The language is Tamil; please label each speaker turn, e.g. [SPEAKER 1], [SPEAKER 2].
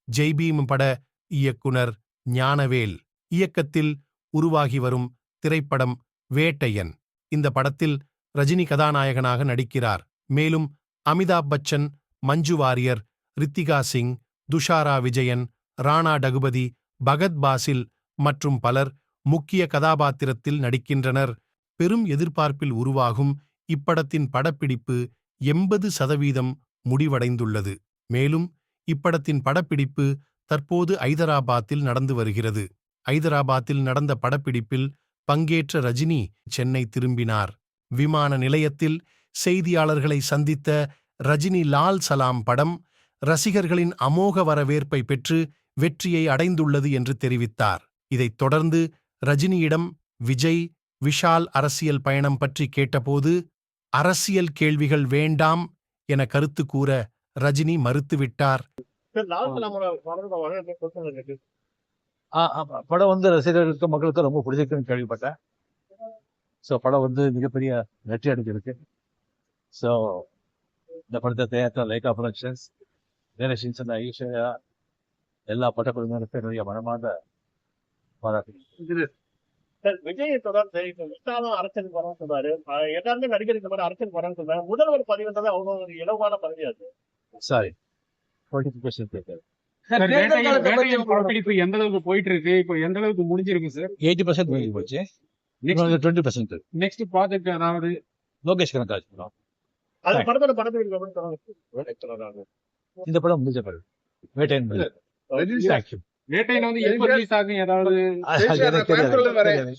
[SPEAKER 1] ஜெய்பீம் பட இயக்குனர் ஞானவேல் இயக்கத்தில் உருவாகி வரும் திரைப்படம் வேட்டையன். இந்த படத்தில் ரஜினி கதாநாயகனாக நடிக்கிறார். மேலும் அமிதாப் பச்சன், மஞ்சு வாரியர், ரித்திகா சிங், துஷாரா விஜயன், ராணா டகுபதி, பகத் பாசில் மற்றும் பலர் முக்கிய கதாபாத்திரத்தில் நடிக்கின்றனர். பெரும் எதிர்பார்ப்பில் உருவாகும் இப்படத்தின் படப்பிடிப்பு 80% முடிவடைந்துள்ளது. மேலும் இப்படத்தின் படப்பிடிப்பு தற்போது ஐதராபாத்தில் நடந்து வருகிறது. ஐதராபாத்தில் நடந்த படப்பிடிப்பில் பங்கேற்ற ரஜினி சென்னை திரும்பினார். விமான நிலையத்தில் செய்தியாளர்களை சந்தித்த ரஜினி லால் சலாம் படம் ரசிகர்களின் அமோக வரவேற்பை பெற்று வெற்றியை அடைந்துள்ளது என்று தெரிவித்தார். இதைத் தொடர்ந்து ரஜினியிடம் விஜய், விஷால் அரசியல் பயணம் பற்றி கேட்டபோது, அரசியல் கேள்விகள் வேண்டாம் என கருத்து கூற ரஜினி மறுத்துவிட்டார்.
[SPEAKER 2] படம் வந்து ரசிகர்களுக்கு மக்களுக்கு ரொம்ப பிடிச்சிருக்குன்னு கேள்விப்பட்டேன். ஸோ படம் வந்து மிகப்பெரிய வெற்றி அடைஞ்சிருக்கு. ஸோ இந்த படத்தை தயாரித்த லைகா ப்ரொடக்ஷன்ஸ், டைரக்ஷன்ஸ், ஈஸ்வரியா, எல்லா படக்குழுவினருக்கும் என்னுடைய மனமார்ந்த பாராட்டு.
[SPEAKER 3] விஜய் தொடர்ந்து விசாலும் அரசியல் வரணும் சொன்னாரு. எல்லாருமே நடிகர் இந்த மாதிரி அரசியல் வரணும் சொன்னாரு. முதல்வர் பதவின்றது அவங்க ஒரு இலவான பதவியாது.
[SPEAKER 2] சாரி,
[SPEAKER 4] படப்பிடிப்பு எந்த அளவுக்கு போயிட்டு இருக்கு, இப்போ எந்த அளவுக்கு முடிஞ்சிருக்கு சார்?
[SPEAKER 2] 80% முடிஞ்சு போச்சு. 20%
[SPEAKER 4] நெக்ஸ்ட் ப்ராஜெக்ட் அதாவது
[SPEAKER 2] லோகேஷ் கனகராஜ் படம்.
[SPEAKER 3] அது படத்தோட படப்பிடிப்பு
[SPEAKER 2] இந்த படம் முடிஞ்ச படம் வேட்டையன்.
[SPEAKER 4] வேட்டையன் வந்து எப்போ ரிலீஸ் ஆகும் ஏதாவது?
[SPEAKER 2] எனக்கு தெரியாது.